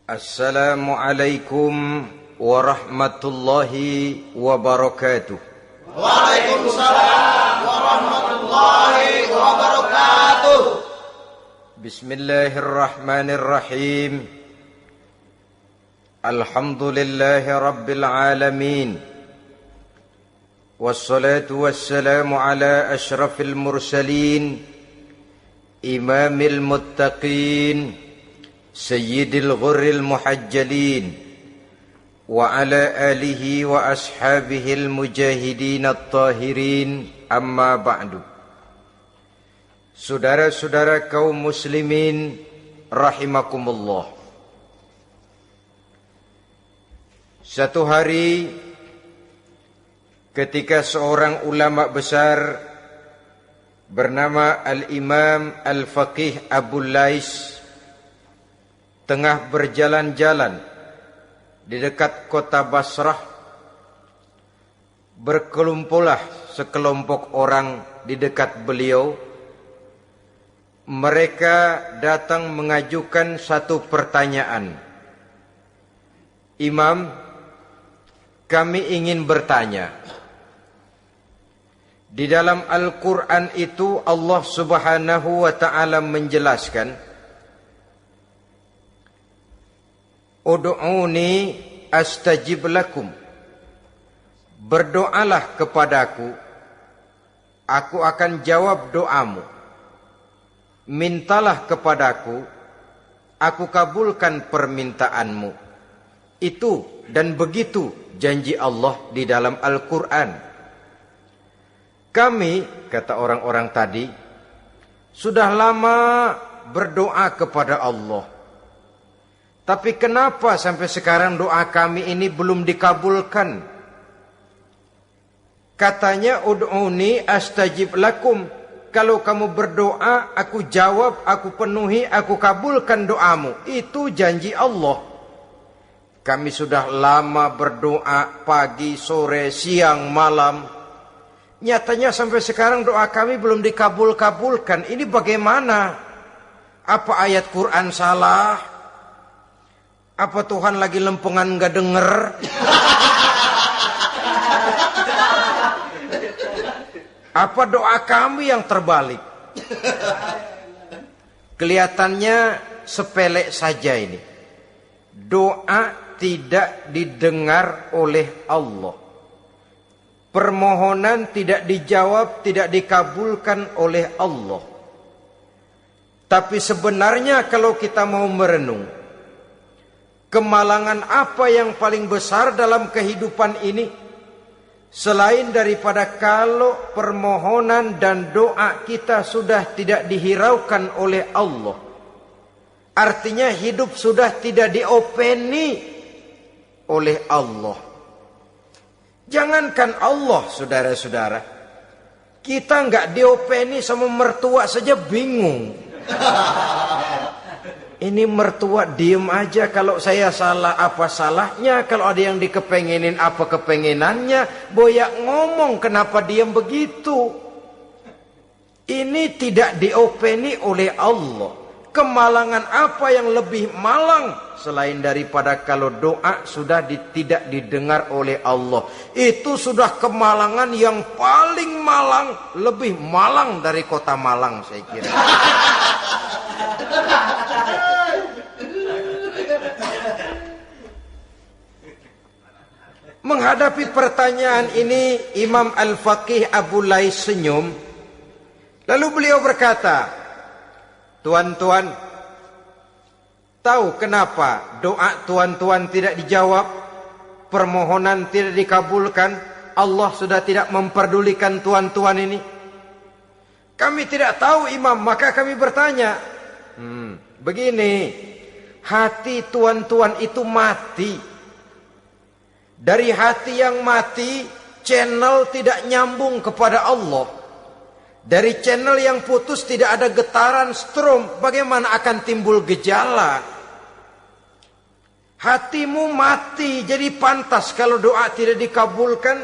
Assalamualaikum warahmatullahi wabarakatuh. Waalaikumsalam warahmatullahi wabarakatuh. Bismillahirrahmanirrahim. Alhamdulillahi rabbil alamin. Wassalatu wassalamu ala ashrafil mursalin, imamil muttaqin, sayyidil ghurril muhajjalin, wa ala alihi wa ashabihil mujahidin at-tahirin, amma ba'du. Saudara-saudara kaum muslimin rahimakumullah. Satu hari ketika seorang ulama besar bernama Al-Imam Al-Faqih Abu Lais tengah berjalan-jalan di dekat kota Basrah, berkelumpulah sekelompok orang di dekat beliau. Mereka datang mengajukan satu pertanyaan. Imam, kami ingin bertanya. Di dalam Al-Quran itu Allah Subhanahu wa ta'ala menjelaskan, Ud'uni astajib lakum. Berdoalah kepadaku, aku akan jawab doamu. Mintalah kepadaku, aku kabulkan permintaanmu. Itu dan begitu janji Allah di dalam Al-Quran. Kami, kata orang-orang tadi, sudah lama berdoa kepada Allah. Tapi kenapa sampai sekarang doa kami ini belum dikabulkan? Katanya, ud'uni astajib lakum. Kalau kamu berdoa, aku jawab, aku penuhi, aku kabulkan doamu. Itu janji Allah. Kami sudah lama berdoa pagi, sore, siang, malam. Nyatanya sampai sekarang doa kami belum dikabulkan. Ini bagaimana? Apa ayat Quran salah? Apa Tuhan lagi lempengan gak denger? Apa doa kami yang terbalik? Kelihatannya sepele saja ini. Doa tidak didengar oleh Allah. Permohonan tidak dijawab, tidak dikabulkan oleh Allah. Tapi sebenarnya kalau kita mau merenung, kemalangan apa yang paling besar dalam kehidupan ini selain daripada kalau permohonan dan doa kita sudah tidak dihiraukan oleh Allah. Artinya hidup sudah tidak diopeni oleh Allah. Jangankan Allah, saudara-saudara, kita nggak diopeni sama mertua saja bingung. Ini mertua diem aja, kalau saya salah apa salahnya, kalau ada yang dikepengenin apa kepengenannya, boyak ngomong kenapa diem begitu. Ini tidak diopeni oleh Allah. Kemalangan apa yang lebih malang selain daripada kalau doa sudah tidak didengar oleh Allah. Itu sudah kemalangan yang paling malang, lebih malang dari kota Malang saya kira. Menghadapi pertanyaan ini, Imam Al-Faqih Abu Lais senyum. Lalu beliau berkata, tuan-tuan, tahu kenapa doa tuan-tuan tidak dijawab, permohonan tidak dikabulkan, Allah sudah tidak memperdulikan tuan-tuan ini? Kami tidak tahu, Imam, maka kami bertanya. Begini, hati tuan-tuan itu mati. Dari hati yang mati, channel tidak nyambung kepada Allah. Dari channel yang putus tidak ada getaran strom, bagaimana akan timbul gejala? Hatimu mati, jadi pantas kalau doa tidak dikabulkan,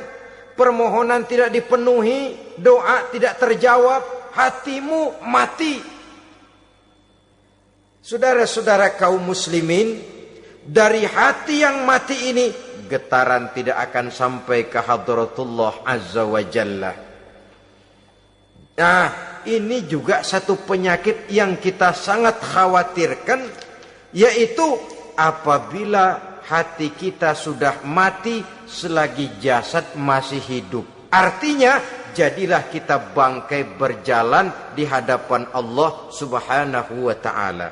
permohonan tidak dipenuhi, doa tidak terjawab, hatimu mati. Saudara-saudara kaum muslimin, dari hati yang mati ini, getaran tidak akan sampai ke hadratullah azza wa jalla. Nah, ini juga satu penyakit yang kita sangat khawatirkan, yaitu apabila hati kita sudah mati selagi jasad masih hidup. Artinya, jadilah kita bangkai berjalan di hadapan Allah subhanahu wa ta'ala.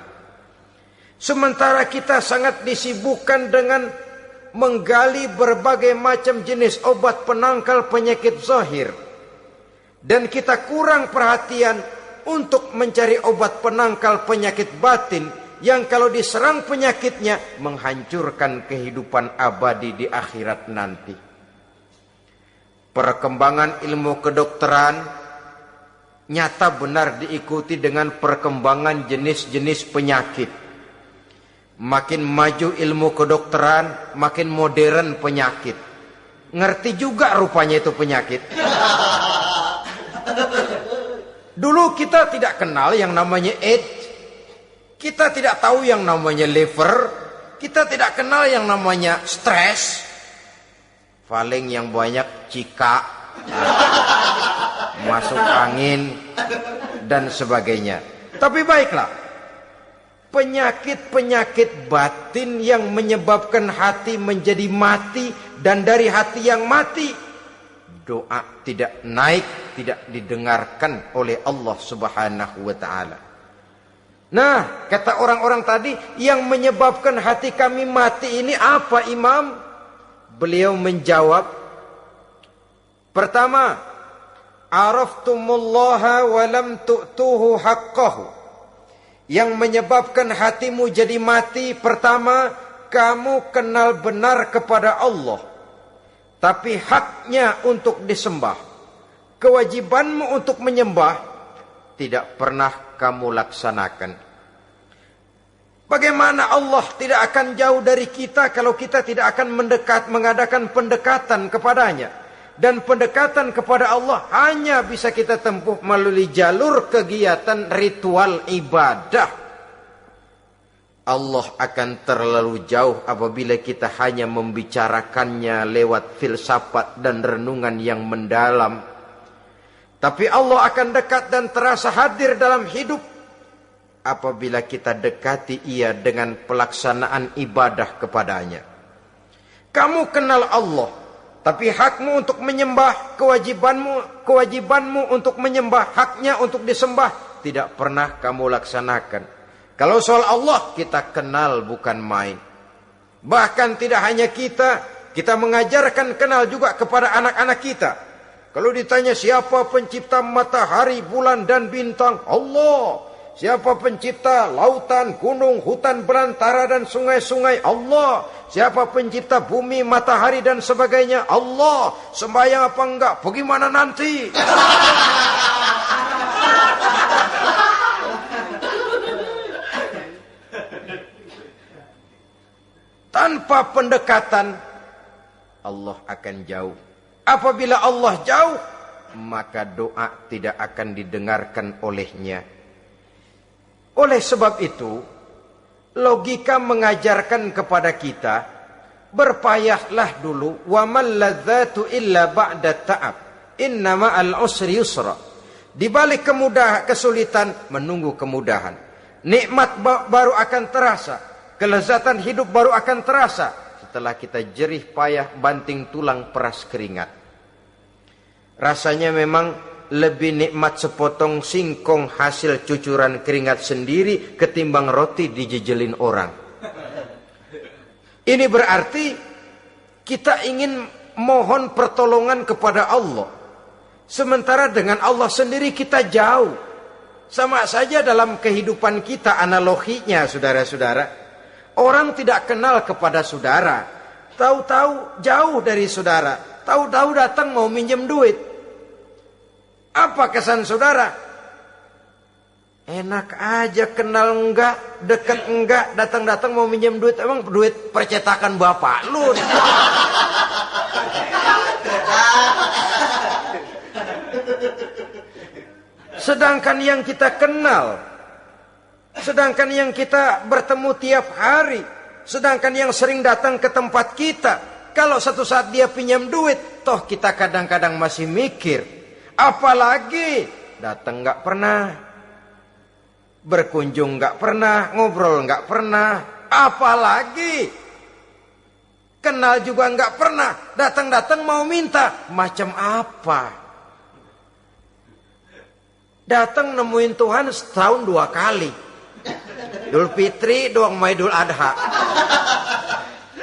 Sementara kita sangat disibukkan dengan menggali berbagai macam jenis obat penangkal penyakit zahir, dan kita kurang perhatian untuk mencari obat penangkal penyakit batin yang kalau diserang penyakitnya menghancurkan kehidupan abadi di akhirat nanti. Perkembangan ilmu kedokteran nyata benar diikuti dengan perkembangan jenis-jenis penyakit. Makin maju ilmu kedokteran, makin modern penyakit. Ngerti juga rupanya itu penyakit. Dulu kita tidak kenal yang namanya AIDS. Kita tidak tahu yang namanya liver. Kita tidak kenal yang namanya stres. Paling yang banyak cika, masuk angin, dan sebagainya. Tapi baiklah, penyakit-penyakit batin yang menyebabkan hati menjadi mati, dan dari hati yang mati, doa tidak naik, tidak didengarkan oleh Allah subhanahu wa ta'ala. Nah, kata orang-orang tadi, yang menyebabkan hati kami mati ini apa, Imam? Beliau menjawab, pertama, araftumullaha wa lam tu'tuhu haqqahu. Yang menyebabkan hatimu jadi mati, pertama, kamu kenal benar kepada Allah, tapi haknya untuk disembah, kewajibanmu untuk menyembah, tidak pernah kamu laksanakan. Bagaimana Allah tidak akan jauh dari kita kalau kita tidak akan mengadakan pendekatan kepadanya. Dan pendekatan kepada Allah hanya bisa kita tempuh melalui jalur kegiatan ritual ibadah. Allah akan terlalu jauh apabila kita hanya membicarakannya lewat filsafat dan renungan yang mendalam. Tapi Allah akan dekat dan terasa hadir dalam hidup apabila kita dekati ia dengan pelaksanaan ibadah kepadanya. Kamu kenal Allah, tapi hakmu untuk menyembah, kewajibanmu untuk menyembah, haknya untuk disembah, tidak pernah kamu laksanakan. Kalau soal Allah kita kenal bukan main. Bahkan tidak hanya kita mengajarkan kenal juga kepada anak-anak kita. Kalau ditanya siapa pencipta matahari, bulan dan bintang? Allah. Siapa pencipta lautan, gunung, hutan belantara dan sungai-sungai? Allah. Siapa pencipta bumi, matahari dan sebagainya? Allah. Sembahyang apa enggak? Bagaimana nanti? Tanpa pendekatan, Allah akan jauh. Apabila Allah jauh, maka doa tidak akan didengarkan olehnya. Oleh sebab itu, logika mengajarkan kepada kita, berpayahlah dulu, wa mal ladzatu illa ba'da ta'ab, innama al-usri yusra. Di balik kesulitan menunggu kemudahan. Nikmat baru akan terasa, kelezatan hidup baru akan terasa setelah kita jerih payah banting tulang peras keringat. Rasanya memang lebih nikmat sepotong singkong hasil cucuran keringat sendiri ketimbang roti dijejelin orang. Ini berarti kita ingin mohon pertolongan kepada Allah, sementara dengan Allah sendiri kita jauh. Sama saja dalam kehidupan kita analoginya, saudara-saudara. Orang tidak kenal kepada saudara, tahu-tahu jauh dari saudara, tahu-tahu datang mau minjem duit. Apa kesan saudara? Enak aja, kenal enggak, dekat enggak, datang-datang mau minjem duit. Emang duit percetakan bapak lu? Sedangkan yang kita kenal, sedangkan yang kita bertemu tiap hari, Sedangkan yang sering datang ke tempat kita, kalau satu saat dia pinjam duit, toh kita kadang-kadang masih mikir. Apalagi datang nggak pernah, berkunjung nggak pernah, ngobrol nggak pernah. Apalagi kenal juga nggak pernah, datang-datang mau minta. Macam apa? Datang nemuin Tuhan setahun 2 kali. Idul Fitri, doang sama Idul Adha.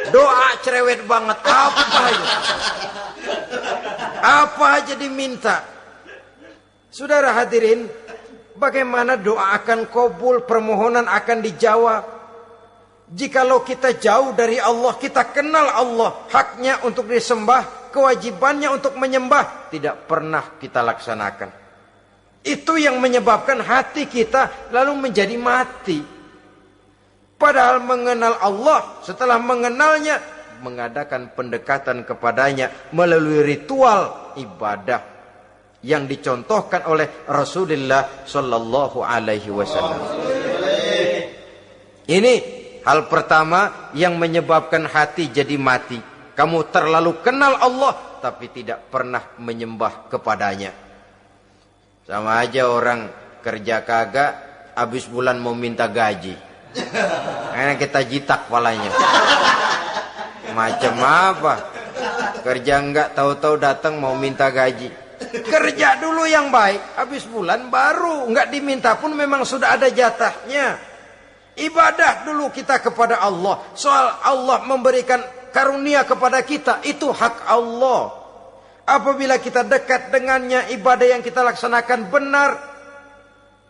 Doa cerewet banget. Apa aja diminta. Saudara hadirin, bagaimana doa akan kabul, permohonan akan dijawab? Jikalau kita jauh dari Allah, kita kenal Allah, haknya untuk disembah, kewajibannya untuk menyembah, tidak pernah kita laksanakan. Itu yang menyebabkan hati kita lalu menjadi mati. Padahal mengenal Allah, setelah mengenalnya, mengadakan pendekatan kepadanya melalui ritual ibadah yang dicontohkan oleh Rasulullah Sallallahu Alaihi Wasallam. Ini hal pertama yang menyebabkan hati jadi mati. Kamu terlalu kenal Allah, tapi tidak pernah menyembah kepadanya. Sama aja orang kerja kagak, habis bulan mau minta gaji. Karena kita jitak kepalanya. Macam apa? Kerja enggak, tahu-tahu datang mau minta gaji. Kerja dulu yang baik, habis bulan baru. Enggak diminta pun memang sudah ada jatahnya. Ibadah dulu kita kepada Allah. Soal Allah memberikan karunia kepada kita, itu hak Allah. Apabila kita dekat dengannya, ibadah yang kita laksanakan benar,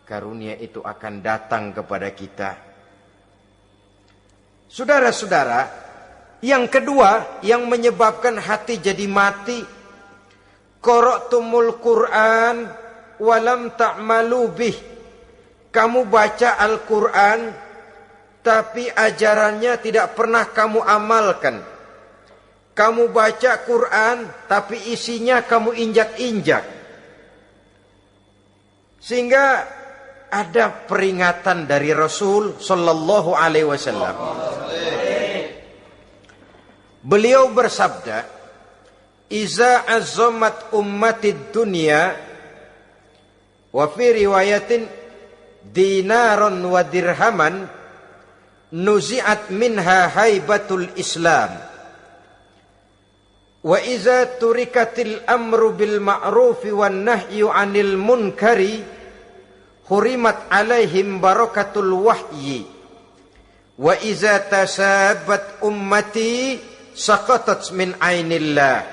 karunia itu akan datang kepada kita. Saudara-saudara, yang kedua yang menyebabkan hati jadi mati, qara'tumul Qur'an walam ta'malu bih. Kamu baca Al-Qur'an tapi ajarannya tidak pernah kamu amalkan. Kamu baca Quran, tapi isinya kamu injak-injak. Sehingga ada peringatan dari Rasul Sallallahu Alaihi Wasallam. Beliau bersabda, "Iza azzamat ummatid dunya, wa fi riwayatin dinaron wa dirhaman, nuzi'at minha haibatul Islam. Wa iza turikatil amru bil ma'rufi wan nahyu 'anil munkari, hurimat 'alaihim barakatul wahyi. Wa iza tasabat ummati saqatat min 'ainillah."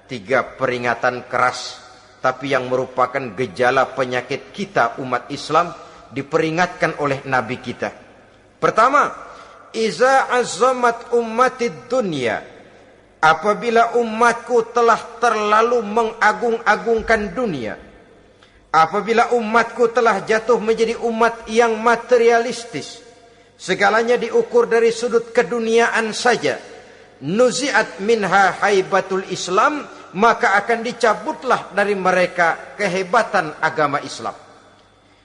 3 peringatan keras, tapi yang merupakan gejala penyakit kita umat Islam, diperingatkan oleh Nabi kita. Pertama, iza azzamat ummatid dunya, apabila umatku telah terlalu mengagung-agungkan dunia, apabila umatku telah jatuh menjadi umat yang materialistis, segalanya diukur dari sudut keduniaan saja, nuzi'at minha haibatul Islam, maka akan dicabutlah dari mereka kehebatan agama Islam.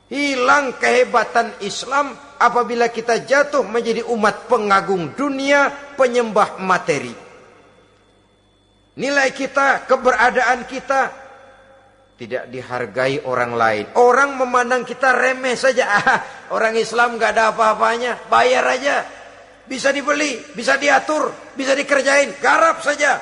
Hilang kehebatan Islam apabila kita jatuh menjadi umat pengagung dunia, penyembah materi. Nilai kita, keberadaan kita tidak dihargai orang lain. Orang memandang kita remeh saja. Orang Islam gak ada apa-apanya, bayar aja. Bisa dibeli, bisa diatur, bisa dikerjain, garap saja.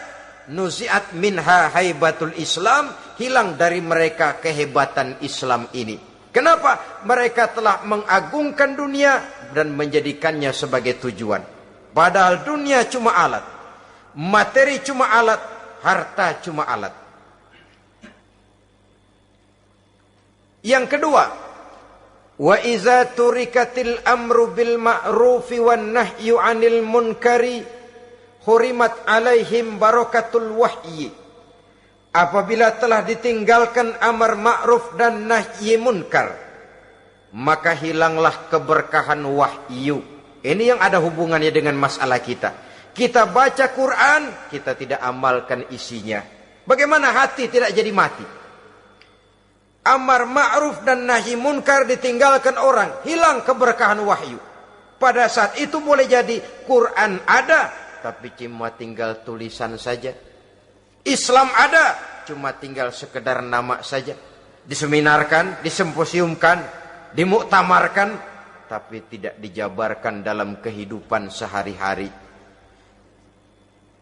Nuzi'at minha haibatul Islam, hilang dari mereka kehebatan Islam ini. Kenapa? Mereka telah mengagungkan dunia dan menjadikannya sebagai tujuan. Padahal dunia cuma alat, materi cuma alat, harta cuma alat. Yang kedua, wa iza turikatil amru bil ma'rufi wan nahyu 'anil munkari, hurimat 'alaihim barakatul wahyi. Apabila telah ditinggalkan amar ma'ruf dan nahi munkar, maka hilanglah keberkahan wahyu. Ini yang ada hubungannya dengan masalah kita. Kita baca Quran, kita tidak amalkan isinya. Bagaimana hati tidak jadi mati? Amar ma'ruf dan nahi munkar ditinggalkan orang, hilang keberkahan wahyu. Pada saat itu boleh jadi Quran ada, tapi cuma tinggal tulisan saja. Islam ada, cuma tinggal sekedar nama saja. Diseminarkan, disimposiumkan, dimuktamarkan, tapi tidak dijabarkan dalam kehidupan sehari-hari.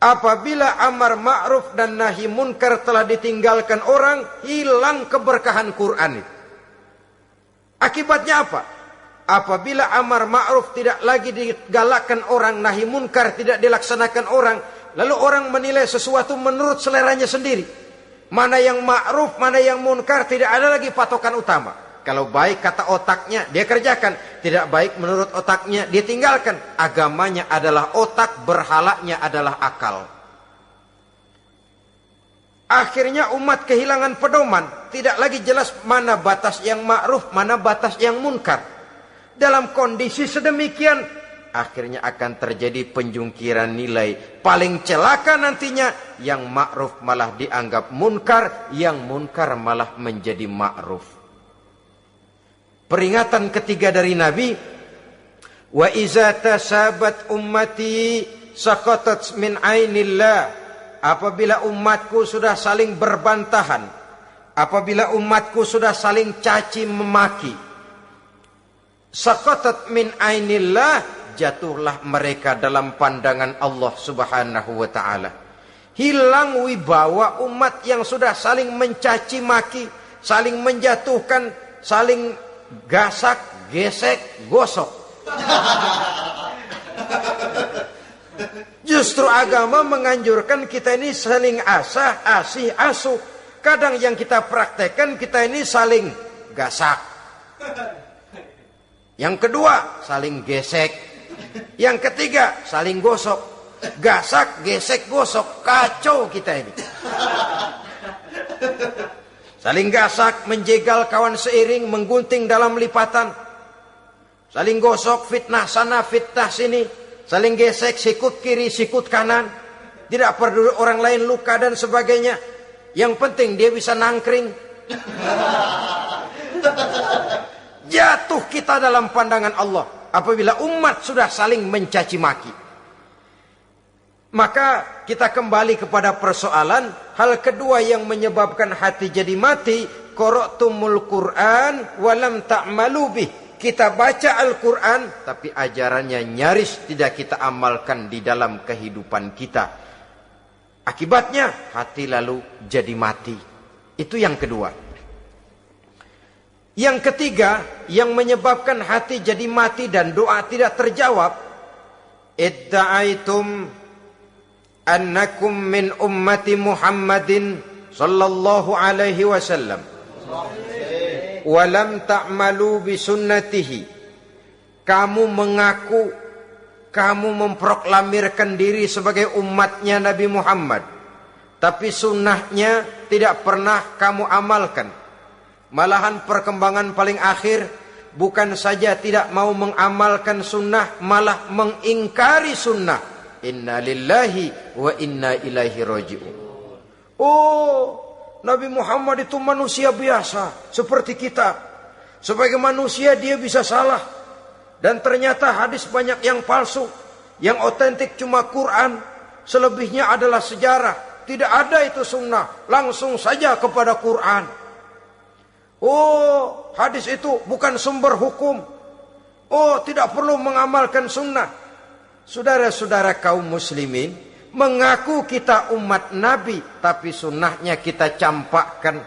Apabila amar ma'ruf dan nahi munkar telah ditinggalkan orang, hilang keberkahan Quran itu. Akibatnya apa? Apabila amar ma'ruf tidak lagi digalakkan orang, nahi munkar tidak dilaksanakan orang, lalu orang menilai sesuatu menurut seleranya sendiri. Mana yang ma'ruf, mana yang munkar, tidak ada lagi patokan utama. Kalau baik kata otaknya, dia kerjakan. Tidak baik menurut otaknya, dia tinggalkan. Agamanya adalah otak, berhalanya adalah akal. Akhirnya umat kehilangan pedoman. Tidak lagi jelas mana batas yang ma'ruf, mana batas yang munkar. Dalam kondisi sedemikian, akhirnya akan terjadi penjungkiran nilai. Paling celaka nantinya, yang ma'ruf malah dianggap munkar, yang munkar malah menjadi ma'ruf. Peringatan ketiga dari Nabi, wa iza tasabat ummati saqatat min ainillah. Apabila umatku sudah saling berbantahan, apabila umatku sudah saling caci memaki, saqatat min ainillah, jatuhlah mereka dalam pandangan Allah Subhanahu wa taala. Hilang wibawa umat yang sudah saling mencaci maki, saling menjatuhkan, saling gasak, gesek, gosok. Justru agama menganjurkan kita ini saling asah, asih, asuh. Kadang yang kita praktekkan, kita ini saling gasak. Yang kedua, saling gesek. Yang ketiga, saling gosok. Gasak, gesek, gosok. Kacau kita ini. Saling gasak, menjegal kawan seiring, menggunting dalam lipatan. Saling gosok, fitnah sana, fitnah sini. Saling gesek, sikut kiri, sikut kanan. Tidak peduli orang lain luka dan sebagainya. Yang penting dia bisa nangkring. Jatuh kita dalam pandangan Allah apabila umat sudah saling mencaci maki. Maka kita kembali kepada persoalan. Hal kedua yang menyebabkan hati jadi mati, qara'tumul Qur'an walam ta'malu bih. Kita baca Al-Quran, tapi ajarannya nyaris tidak kita amalkan di dalam kehidupan kita. Akibatnya hati lalu jadi mati. Itu yang kedua. Yang ketiga, yang menyebabkan hati jadi mati dan doa tidak terjawab, idda'aitum annakum min ummati Muhammadin sallallahu alaihi wasallam walam ta'malu bisunnatihi. Kamu mengaku, kamu memproklamirkan diri sebagai umatnya Nabi Muhammad, tapi sunnahnya tidak pernah kamu amalkan. Malahan perkembangan paling akhir, bukan saja tidak mau mengamalkan sunnah, malah mengingkari sunnah. Inna lillahi wa inna ilaihi raji'un. Oh, Nabi Muhammad itu manusia biasa seperti kita. Sebagai manusia dia bisa salah. Dan ternyata hadis banyak yang palsu. Yang otentik cuma Quran. Selebihnya adalah sejarah. Tidak ada itu sunnah. Langsung saja kepada Quran. Oh, hadis itu bukan sumber hukum. Oh, tidak perlu mengamalkan sunnah. Saudara-saudara kaum muslimin, mengaku kita umat Nabi, tapi sunnahnya kita campakkan,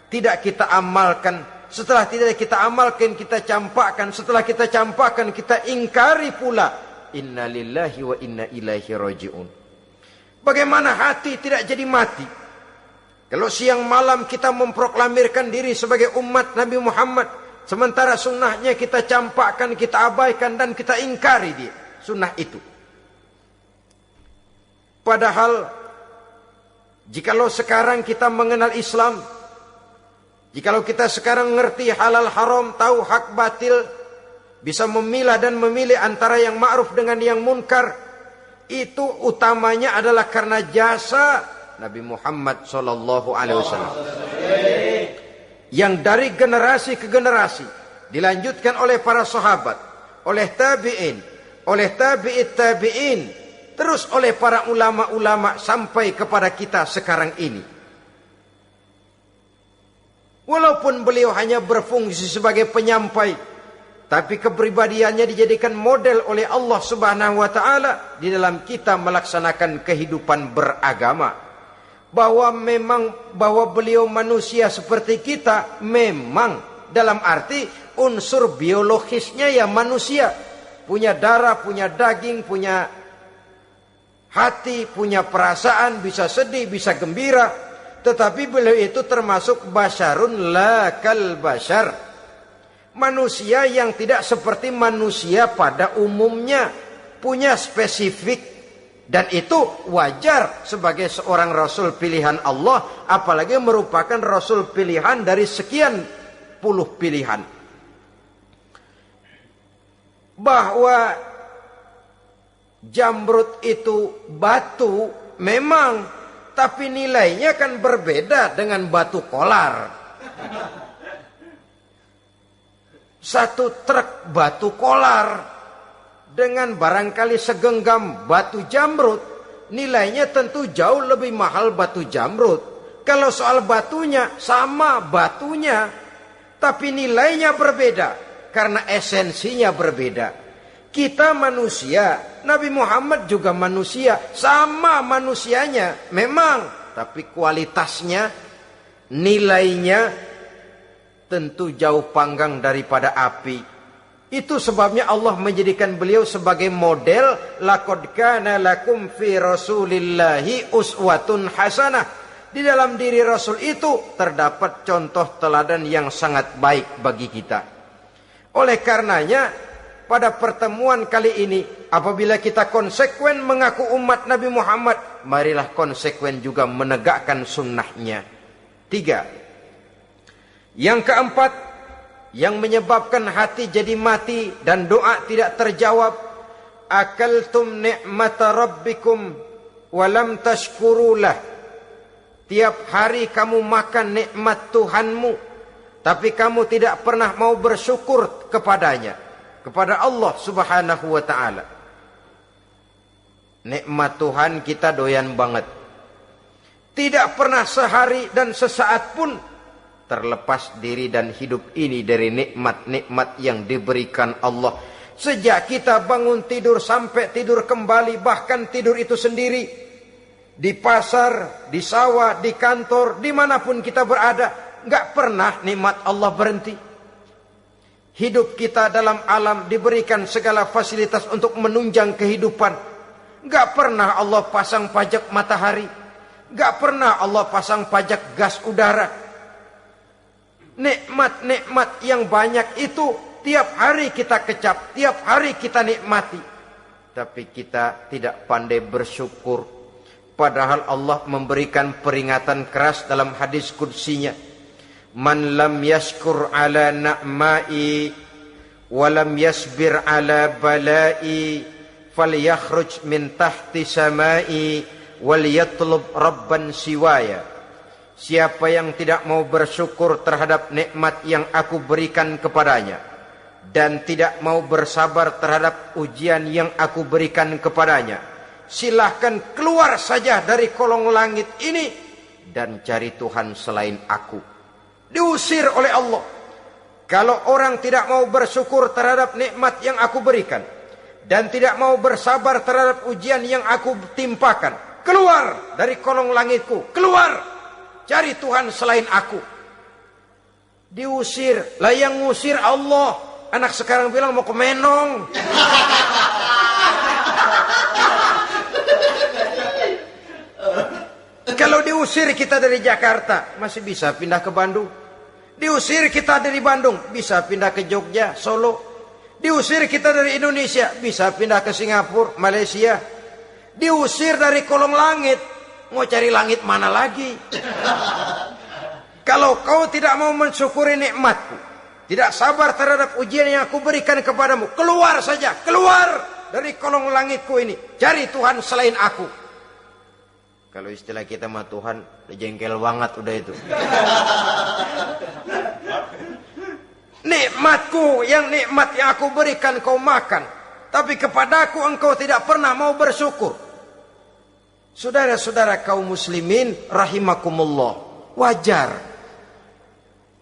tidak kita amalkan. Setelah tidak kita amalkan, kita campakkan. Setelah kita campakkan, kita ingkari pula. Inna lillahi wa inna ilaihi raji'un. Bagaimana hati tidak jadi mati? Kalau siang malam kita memproklamirkan diri sebagai umat Nabi Muhammad, sementara sunnahnya kita campakkan, kita abaikan, dan kita ingkari dia. Sunnah itu. Padahal jikalau sekarang kita mengenal Islam, jikalau kita sekarang ngerti halal haram, tahu hak batil, bisa memilah dan memilih antara yang ma'ruf dengan yang munkar, itu utamanya adalah karena jasa Nabi Muhammad SAW, yang dari generasi ke generasi dilanjutkan oleh para sahabat, oleh tabi'in, oleh tabi'it tabi'in, terus oleh para ulama-ulama sampai kepada kita sekarang ini. Walaupun beliau hanya berfungsi sebagai penyampai, tapi kepribadiannya dijadikan model oleh Allah Subhanahu wa taala di dalam kita melaksanakan kehidupan beragama. Bahwa beliau manusia seperti kita, memang dalam arti unsur biologisnya ya manusia, punya darah, punya daging, punya hati, punya perasaan, bisa sedih, bisa gembira. Tetapi beliau itu termasuk basyarun la kal basyar, manusia yang tidak seperti manusia pada umumnya, punya spesifik, dan itu wajar sebagai seorang rasul pilihan Allah, apalagi merupakan rasul pilihan dari sekian puluh pilihan. Bahwa jamrud itu batu memang, tapi nilainya kan berbeda dengan batu kolar. Satu truk batu kolar dengan barangkali segenggam batu jamrud, nilainya tentu jauh lebih mahal batu jamrud. Kalau soal batunya, sama batunya, tapi nilainya berbeda karena esensinya berbeda. Kita manusia, Nabi Muhammad juga manusia, sama manusianya memang, tapi kualitasnya, nilainya tentu jauh panggang daripada api. Itu sebabnya Allah menjadikan beliau sebagai model. Laqad kana lakum fi rasulillahi uswatun hasanah. Di dalam diri Rasul itu terdapat contoh teladan yang sangat baik bagi kita. Oleh karenanya, pada pertemuan kali ini, apabila kita konsekuen mengaku umat Nabi Muhammad, marilah konsekuen juga menegakkan sunnahnya. 3. Yang keempat, yang menyebabkan hati jadi mati dan doa tidak terjawab, akaltum ni'mata rabbikum walam tashkurulah. Tiap hari kamu makan nikmat Tuhanmu, tapi kamu tidak pernah mau bersyukur kepadanya, kepada Allah Subhanahu wa ta'ala. Nikmat Tuhan kita doyan banget. Tidak pernah sehari dan sesaat pun terlepas diri dan hidup ini dari nikmat-nikmat yang diberikan Allah. Sejak kita bangun tidur sampai tidur kembali, bahkan tidur itu sendiri, di pasar, di sawah, di kantor, dimanapun kita berada, nggak pernah nikmat Allah berhenti. Hidup kita dalam alam diberikan segala fasilitas untuk menunjang kehidupan. Nggak pernah Allah pasang pajak matahari, nggak pernah Allah pasang pajak gas udara. Nikmat-nikmat yang banyak itu tiap hari kita kecap, tiap hari kita nikmati. Tapi kita tidak pandai bersyukur. Padahal Allah memberikan peringatan keras dalam hadis qudsinya. Man lam yashkur ala na'mai wa lam yasbir ala balai falyakhruj min tahti samai wal yatlub rabban siwaya. Siapa yang tidak mau bersyukur terhadap nikmat yang aku berikan kepadanya dan tidak mau bersabar terhadap ujian yang aku berikan kepadanya, silahkan keluar saja dari kolong langit ini dan cari Tuhan selain aku. Diusir oleh Allah. Kalau orang tidak mau bersyukur terhadap nikmat yang aku berikan dan tidak mau bersabar terhadap ujian yang aku timpakan, keluar dari kolong langitku, keluar, cari Tuhan selain aku. Diusir. Lah yang ngusir Allah. Anak sekarang bilang mau ke Menong. Kalau diusir kita dari Jakarta, masih bisa pindah ke Bandung. Diusir kita dari Bandung, bisa pindah ke Jogja, Solo. Diusir kita dari Indonesia, bisa pindah ke Singapura, Malaysia. Diusir dari kolong langit, mau cari langit mana lagi? Kalau kau tidak mau mensyukuri nikmatku, tidak sabar terhadap ujian yang aku berikan kepadamu, keluar saja, keluar dari kolong langitku ini, cari Tuhan selain aku. Kalau istilah kita mah Tuhan, jengkel banget udah itu. Nikmatku, nikmat yang aku berikan kau makan, tapi kepadaku engkau tidak pernah mau bersyukur. Saudara-saudara kaum muslimin rahimakumullah, wajar.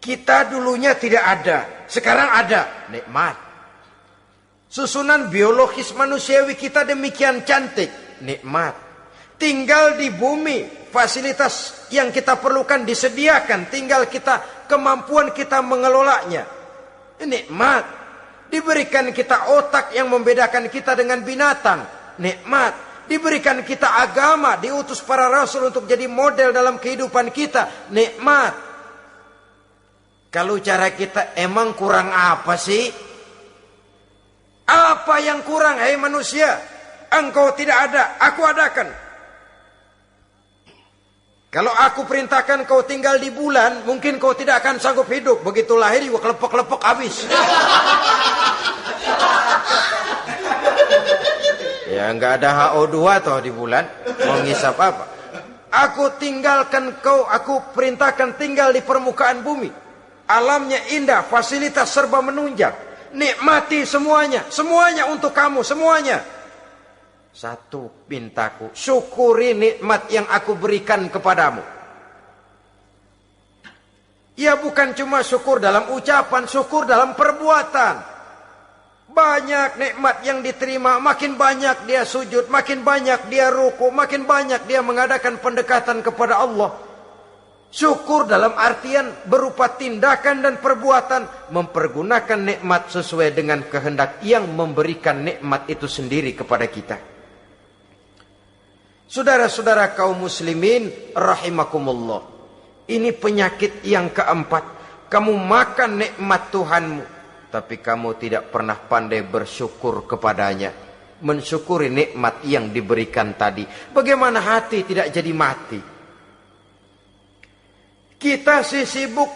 Kita dulunya tidak ada, sekarang ada, nikmat. Susunan biologis manusiawi kita demikian cantik, nikmat. Tinggal di bumi, fasilitas yang kita perlukan disediakan, tinggal kemampuan kita mengelolanya. Nikmat. Diberikan kita otak yang membedakan kita dengan binatang, nikmat. Diberikan kita agama, diutus para rasul untuk jadi model dalam kehidupan kita, nikmat. Kalau cara kita emang kurang apa sih? Apa yang kurang, hai manusia? Engkau tidak ada, aku adakan. Kalau aku perintahkan kau tinggal di bulan, mungkin kau tidak akan sanggup hidup. Begitu lahir juga kelepek-kelepek habis. Ya nggak ada HO2 toh di bulan. Mau ngisap apa? Aku tinggalkan kau, aku perintahkan tinggal di permukaan bumi. Alamnya indah, fasilitas serba menunjang. Nikmati semuanya, semuanya untuk kamu, semuanya. Satu pintaku, syukuri nikmat yang aku berikan kepadamu. Ya bukan cuma syukur dalam ucapan, syukur dalam perbuatan. Banyak nikmat yang diterima, makin banyak dia sujud, makin banyak dia ruku, makin banyak dia mengadakan pendekatan kepada Allah. Syukur dalam artian berupa tindakan dan perbuatan, mempergunakan nikmat sesuai dengan kehendak yang memberikan nikmat itu sendiri kepada kita. Saudara-saudara kaum muslimin rahimakumullah, ini penyakit yang keempat. Kamu makan nikmat Tuhanmu, tapi kamu tidak pernah pandai bersyukur kepadanya, mensyukuri nikmat yang diberikan tadi. Bagaimana hati tidak jadi mati? Kita sibuk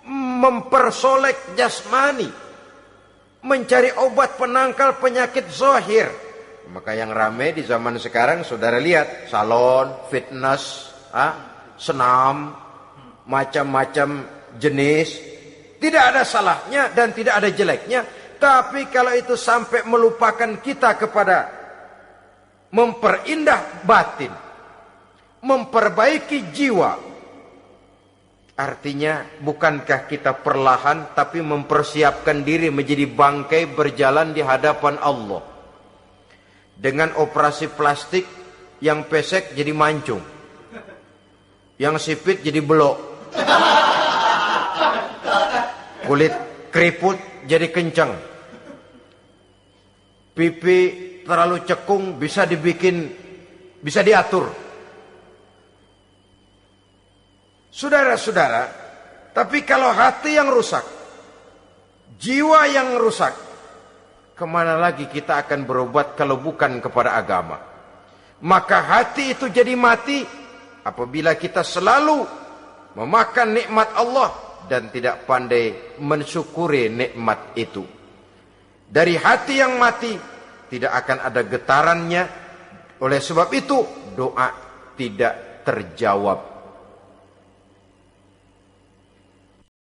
mempersolek jasmani, mencari obat penangkal penyakit zahir. Maka yang ramai di zaman sekarang, saudara lihat, salon, fitness, senam, macam-macam jenis. Tidak ada salahnya dan tidak ada jeleknya. Tapi kalau itu sampai melupakan kita kepada memperindah batin, memperbaiki jiwa, artinya bukankah kita perlahan tapi mempersiapkan diri menjadi bangkai berjalan di hadapan Allah. Dengan operasi plastik, yang pesek jadi mancung, yang sipit jadi belok, kulit keriput jadi kencang, pipi terlalu cekung bisa diatur. Saudara-saudara, tapi kalau hati yang rusak, jiwa yang rusak, kemana lagi kita akan berobat kalau bukan kepada agama? Maka hati itu jadi mati apabila kita selalu memakan nikmat Allah dan tidak pandai mensyukuri nikmat itu. Dari hati yang mati tidak akan ada getarannya. Oleh sebab itu doa tidak terjawab.